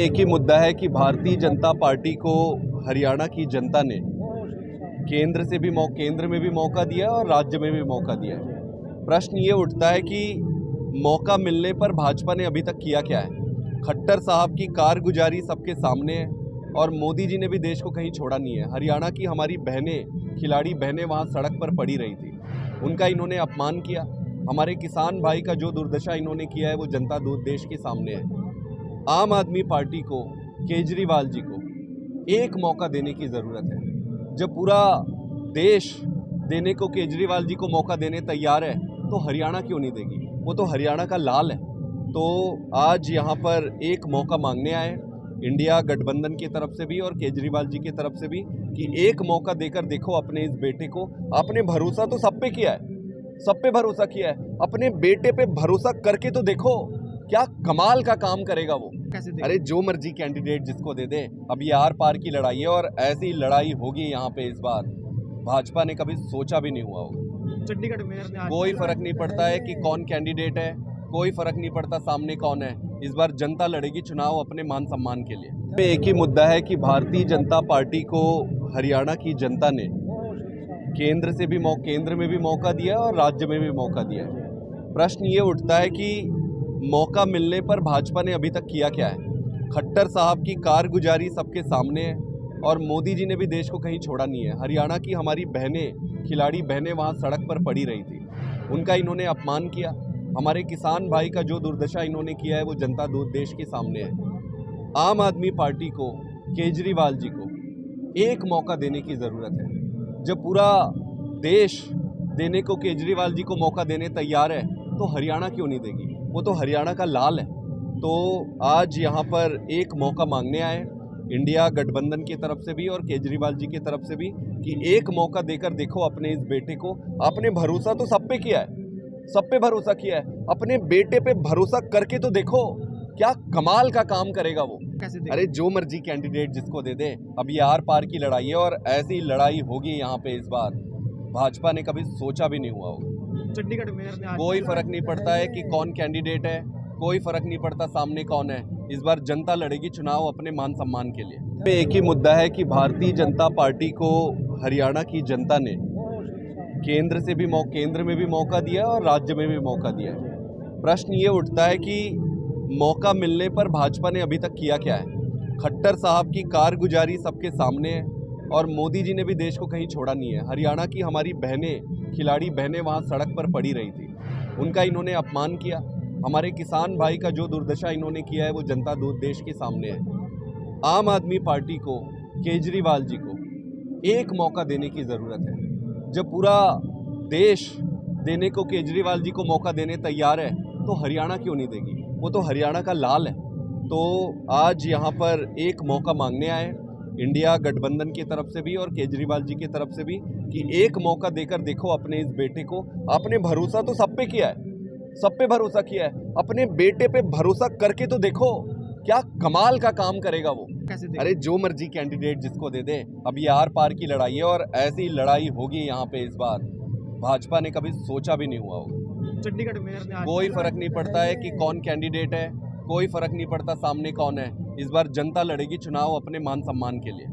एक ही मुद्दा है कि भारतीय जनता पार्टी को हरियाणा की जनता ने केंद्र में भी मौका दिया और राज्य में भी मौका दिया है। प्रश्न ये उठता है कि मौका मिलने पर भाजपा ने अभी तक किया क्या है। खट्टर साहब की कारगुजारी सबके सामने है और मोदी जी ने भी देश को कहीं छोड़ा नहीं है। हरियाणा की हमारी बहनें, खिलाड़ी बहनें वहाँ सड़क पर पड़ी रही थी, उनका इन्होंने अपमान किया। हमारे किसान भाई का जो दुर्दशा इन्होंने किया है वो जनता देश के सामने है। आम आदमी पार्टी को, केजरीवाल जी को एक मौका देने की ज़रूरत है। जब पूरा देश देने को केजरीवाल जी को मौका देने तैयार है तो हरियाणा क्यों नहीं देगी? वो तो हरियाणा का लाल है। तो आज यहाँ पर एक मौका मांगने आए इंडिया गठबंधन की तरफ से भी और केजरीवाल जी की तरफ से भी कि एक मौका देकर देखो अपने इस बेटे को। आपने भरोसा तो सब पे किया है, सब पे भरोसा किया है, अपने बेटे पे भरोसा करके तो देखो क्या कमाल का काम करेगा वो। अरे जो मर्जी कैंडिडेट जिसको दे दे, अब ये आर पार की लड़ाई है और ऐसी लड़ाई होगी यहाँ पे इस बार भाजपा ने कभी सोचा भी नहीं हुआ होगा। चंडीगढ़ मेयर ने कोई फर्क नहीं पड़ता है कि कौन कैंडिडेट है, कोई फर्क नहीं पड़ता सामने कौन है। इस बार जनता लड़ेगी चुनाव अपने मान सम्मान के लिए। एक ही मुद्दा है कि भारतीय जनता पार्टी को हरियाणा की जनता ने केंद्र में भी मौका दिया और राज्य में भी मौका दिया है। प्रश्न ये उठता है कि मौका मिलने पर भाजपा ने अभी तक किया क्या है। खट्टर साहब की कारगुजारी सबके सामने है और मोदी जी ने भी देश को कहीं छोड़ा नहीं है। हरियाणा की हमारी बहनें, खिलाड़ी बहनें वहाँ सड़क पर पड़ी रही थी, उनका इन्होंने अपमान किया। हमारे किसान भाई का जो दुर्दशा इन्होंने किया है वो जनता देश के सामने है। आम आदमी पार्टी को, केजरीवाल जी को एक मौका देने की ज़रूरत है। जब पूरा देश देने को केजरीवाल जी को मौका देने तैयार है तो हरियाणा क्यों नहीं देगी? वो तो हरियाणा का लाल है। तो आज यहाँ पर एक मौका मांगने आए इंडिया गठबंधन की तरफ से भी और केजरीवाल जी की तरफ से भी कि एक मौका देकर देखो अपने इस बेटे को। आपने भरोसा तो सब पे किया है, सब पे भरोसा किया है, अपने बेटे पे भरोसा करके तो देखो क्या कमाल का काम करेगा वो। अरे जो मर्जी कैंडिडेट जिसको दे दे, अब ये आर पार की लड़ाई है और ऐसी लड़ाई होगी यहाँ पे इस बार भाजपा ने कभी सोचा भी नहीं हुआ होगा। चंडीगढ़ मेयर ने कोई फर्क नहीं पड़ता है कि कौन कैंडिडेट है, कोई फर्क नहीं पड़ता सामने कौन है। इस बार जनता लड़ेगी चुनाव अपने मान सम्मान के लिए। एक ही मुद्दा है कि भारतीय जनता पार्टी को हरियाणा की जनता ने केंद्र में भी मौका दिया और राज्य में भी मौका दिया है। प्रश्न ये उठता है कि मौका मिलने पर भाजपा ने अभी तक किया क्या है। खट्टर साहब की कारगुजारी सबके सामने है और मोदी जी ने भी देश को कहीं छोड़ा नहीं है। हरियाणा की हमारी बहनें, खिलाड़ी बहनें वहाँ सड़क पर पड़ी रही थी, उनका इन्होंने अपमान किया। हमारे किसान भाई का जो दुर्दशा इन्होंने किया है वो जनता देश के सामने है। आम आदमी पार्टी को, केजरीवाल जी को एक मौका देने की ज़रूरत है। जब पूरा देश देने को केजरीवाल जी को मौका देने तैयार है तो हरियाणा क्यों नहीं देगी? वो तो हरियाणा का लाल है। तो आज यहाँ पर एक मौका मांगने आए इंडिया गठबंधन की तरफ से भी और केजरीवाल जी की तरफ से भी कि एक मौका देकर देखो अपने इस बेटे को। आपने भरोसा तो सब पे किया है, सब पे भरोसा किया है, अपने बेटे पे भरोसा करके तो देखो क्या कमाल का काम करेगा वो। अरे जो मर्जी कैंडिडेट जिसको दे दे, अब ये आर पार की लड़ाई है और ऐसी लड़ाई होगी यहाँ पे इस बार भाजपा ने कभी सोचा भी नहीं हुआ होगा। चंडीगढ़ मेयर ने कोई फर्क नहीं पड़ता है कि कौन कैंडिडेट है, कोई फर्क नहीं पड़ता सामने कौन है। इस बार जनता लड़ेगी चुनाव अपने मान सम्मान के लिए।